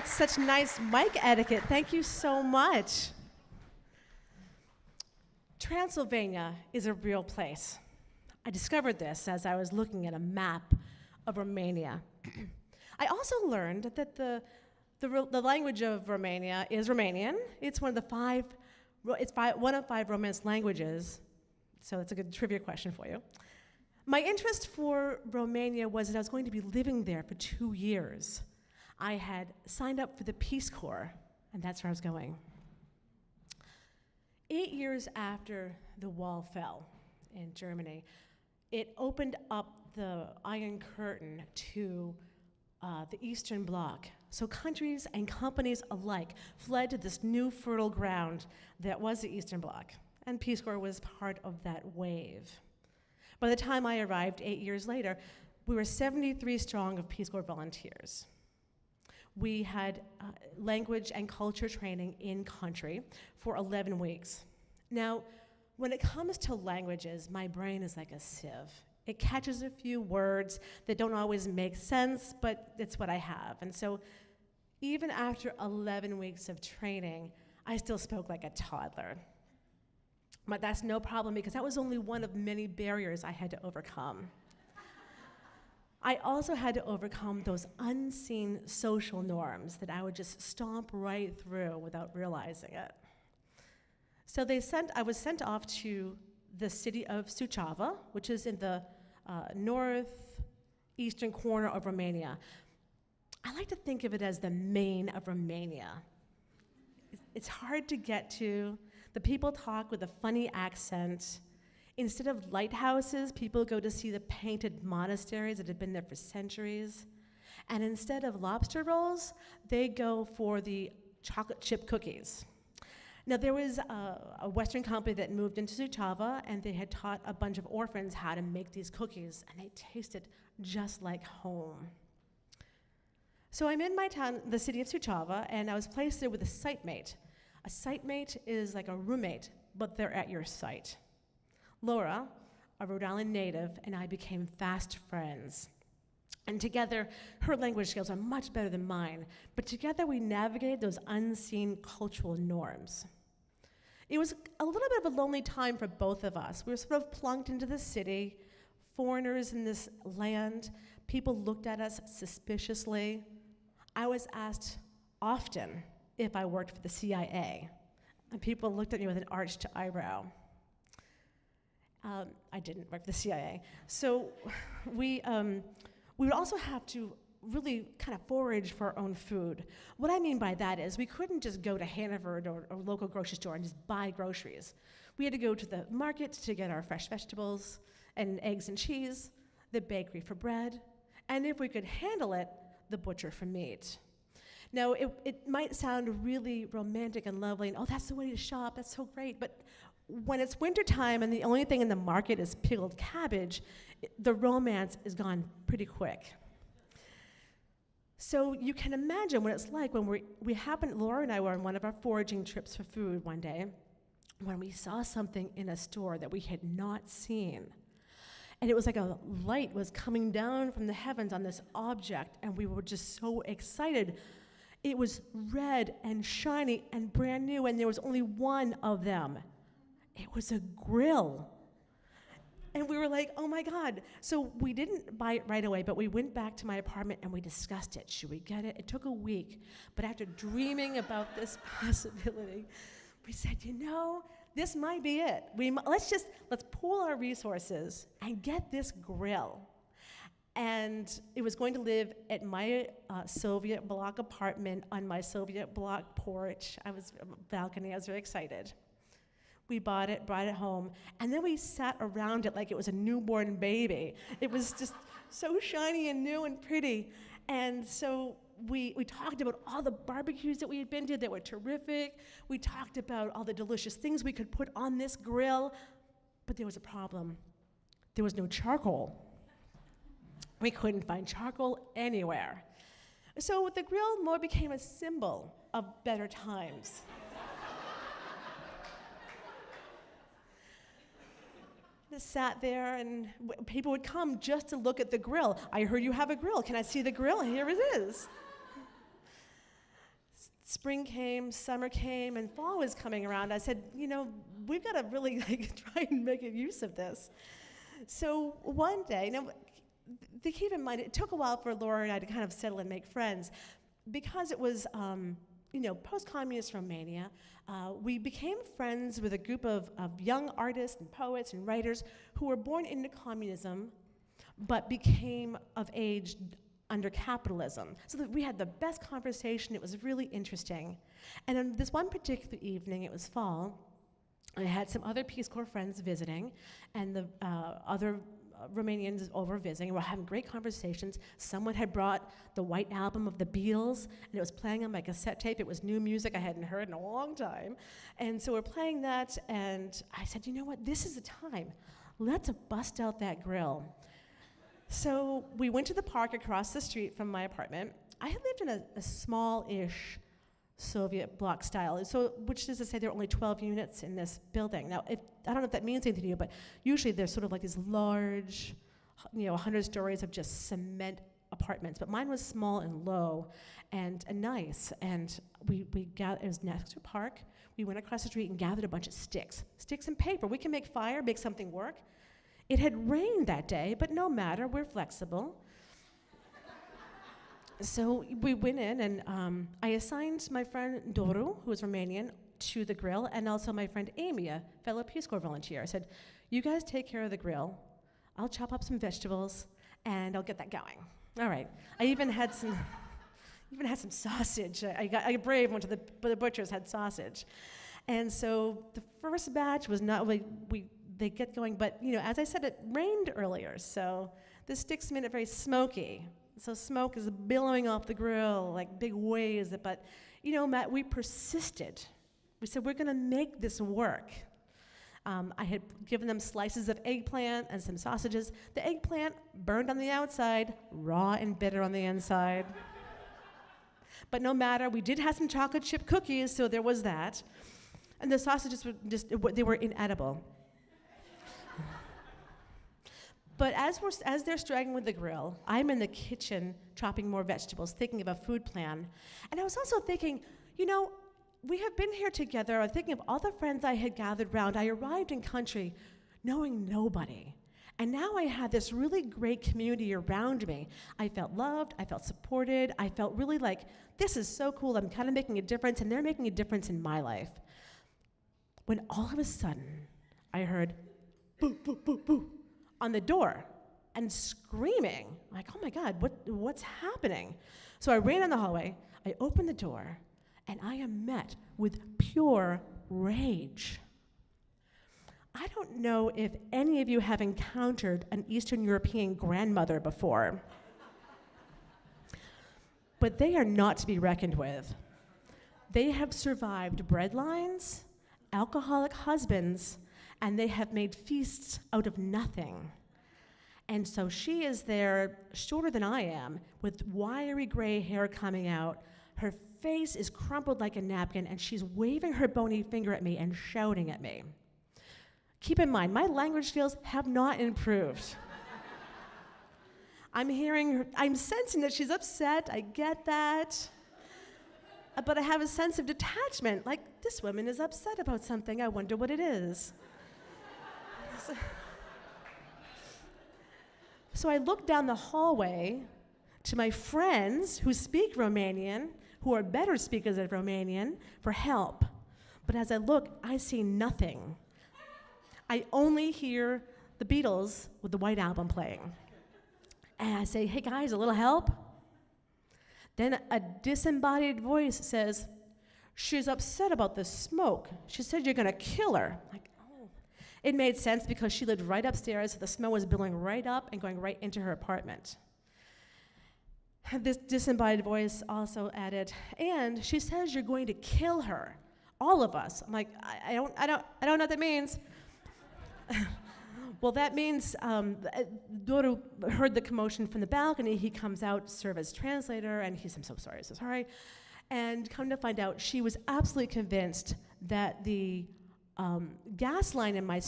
That's such nice mic etiquette. Thank you so much. Transylvania is a real place. I discovered this as I was looking at a map of Romania. I also learned that the language of Romania is Romanian. It's one of five Romance languages, so that's a good trivia question for you. My interest for Romania was that I was going to be living there for 2 years. I had signed up for the Peace Corps, and that's where I was going. 8 years after the wall fell in Germany, it opened up the Iron Curtain to the Eastern Bloc. So countries and companies alike fled to this new fertile ground that was the Eastern Bloc, and Peace Corps was part of that wave. By the time I arrived 8 years later, we were 73 strong of Peace Corps volunteers. We had language and culture training in country for 11 weeks. Now, when it comes to languages, my brain is like a sieve. It catches a few words that don't always make sense, but it's what I have. And so even after 11 weeks of training, I still spoke like a toddler. But that's no problem because that was only one of many barriers I had to overcome. I also had to overcome those unseen social norms that I would just stomp right through without realizing it. So I was sent off to the city of Suceava, which is in the northeastern corner of Romania. I like to think of it as the Maine of Romania. It's hard to get to. The people talk with a funny accent. Instead of lighthouses, people go to see the painted monasteries that have been there for centuries. And instead of lobster rolls, they go for the chocolate chip cookies. Now, there was a Western company that moved into Suceava, and they had taught a bunch of orphans how to make these cookies, and they tasted just like home. So I'm in my town, the city of Suceava, and I was placed there with a site mate. A site mate is like a roommate, but they're at your site. Laura, a Rhode Island native, and I became fast friends. And together, her language skills are much better than mine, but together we navigated those unseen cultural norms. It was a little bit of a lonely time for both of us. We were sort of plunked into the city, foreigners in this land. People looked at us suspiciously. I was asked often if I worked for the CIA, and people looked at me with an arched eyebrow. I didn't work for the CIA. So we would also have to really kind of forage for our own food. What I mean by that is we couldn't just go to Hannaford or a local grocery store and just buy groceries. We had to go to the market to get our fresh vegetables and eggs and cheese, the bakery for bread, and if we could handle it, the butcher for meat. Now, it might sound really romantic and lovely, and oh, that's the way to shop, that's so great, but when it's wintertime and the only thing in the market is pickled cabbage, the romance is gone pretty quick. So you can imagine what it's like when Laura and I were on one of our foraging trips for food one day, when we saw something in a store that we had not seen. And it was like a light was coming down from the heavens on this object, and we were just so excited. It was red and shiny and brand new, and there was only one of them. It was a grill. And we were like, oh my God. So we didn't buy it right away, but we went back to my apartment and we discussed it. Should we get it? It took a week. But after dreaming about this possibility, we said, this might be it. Let's pool our resources and get this grill. And it was going to live at my Soviet bloc apartment on my Soviet bloc porch. Balcony, I was very excited. We bought it, brought it home, and then we sat around it like it was a newborn baby. It was just so shiny and new and pretty. And so we talked about all the barbecues that we had been to that were terrific. We talked about all the delicious things we could put on this grill, but there was a problem. There was no charcoal. We couldn't find charcoal anywhere. So the grill more became a symbol of better times. Just sat there, and people would come just to look at the grill. I heard you have a grill. Can I see the grill? Here it is. spring came, summer came, and fall was coming around. I said, we've got to really try and make use of this. So one day, to keep in mind, it took a while for Laura and I to kind of settle and make friends. Because it was, post-communist Romania, we became friends with a group of young artists and poets and writers who were born into communism, but became of age under capitalism. So that we had the best conversation. It was really interesting. And on this one particular evening, it was fall, I had some other Peace Corps friends visiting, and the other Romanians over visiting. We were having great conversations. Someone had brought the White Album of the Beatles, and it was playing on my cassette tape. It was new music I hadn't heard in a long time. And so we're playing that, and I said, you know what, this is the time. Let's bust out that grill. So we went to the park across the street from my apartment. I had lived in a small-ish Soviet block style, so which is to say there are only 12 units in this building. Now, I don't know if that means anything to you, but usually there's sort of like these large, 100 stories of just cement apartments. But mine was small and low and nice. And we gathered, it was next to a park. We went across the street and gathered a bunch of sticks and paper. We can make fire, make something work. It had rained that day, but no matter, we're flexible. So we went in, and I assigned my friend Doru, who was Romanian, to the grill, and also my friend Amy, a fellow Peace Corps volunteer. I said, you guys take care of the grill. I'll chop up some vegetables, and I'll get that going. All right. I even had some sausage. I got brave, went to the butcher's, had sausage. And so the first batch was not, they get going, but as I said, it rained earlier, so the sticks made it very smoky. So smoke is billowing off the grill like big waves. But, Matt, we persisted. We said, we're going to make this work. I had given them slices of eggplant and some sausages. The eggplant burned on the outside, raw and bitter on the inside. But no matter, we did have some chocolate chip cookies, so there was that. And the sausages were they were inedible. But as they're struggling with the grill, I'm in the kitchen chopping more vegetables, thinking of a food plan. And I was also thinking, we have been here together. I was thinking of all the friends I had gathered round. I arrived in country knowing nobody. And now I had this really great community around me. I felt loved, I felt supported, I felt really like, this is so cool, I'm kind of making a difference, and they're making a difference in my life. When all of a sudden, I heard, boo, boo, boo, boo, on the door, and screaming, like, oh my God, what's happening? So I ran in the hallway, I opened the door, and I am met with pure rage. I don't know if any of you have encountered an Eastern European grandmother before, but they are not to be reckoned with. They have survived breadlines, alcoholic husbands, and they have made feasts out of nothing. And so she is there, shorter than I am, with wiry gray hair coming out. Her face is crumpled like a napkin, and she's waving her bony finger at me and shouting at me. Keep in mind, my language skills have not improved. I'm sensing that she's upset, I get that. But I have a sense of detachment, like, this woman is upset about something, I wonder what it is. So I look down the hallway to my friends who speak Romanian, who are better speakers of Romanian, for help. But as I look, I see nothing. I only hear the Beatles with the White Album playing. And I say, hey guys, a little help? Then a disembodied voice says, she's upset about the smoke. She said you're gonna kill her. Like, oh. It made sense because she lived right upstairs, so the smoke was billowing right up and going right into her apartment. This disembodied voice also added, and she says you're going to kill her, all of us. I'm like, I don't know what that means. Well, that means Doru heard the commotion from the balcony. He comes out to serve as translator, and he says, I'm so sorry. And come to find out, she was absolutely convinced that the gas line in my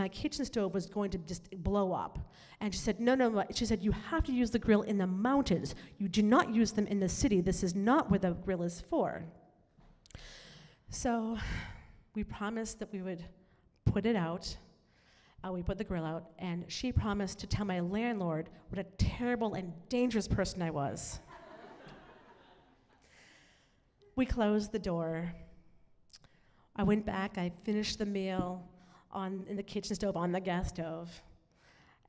kitchen stove was going to just blow up. And she said, no. She said, you have to use the grill in the mountains. You do not use them in the city. This is not where the grill is for. So we promised that we would put it out. We put the grill out, and she promised to tell my landlord what a terrible and dangerous person I was. We closed the door. I went back, I finished the meal in the kitchen stove, on the gas stove,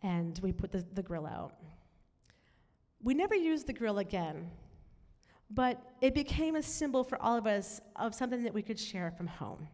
and we put the grill out. We never used the grill again, but it became a symbol for all of us of something that we could share from home.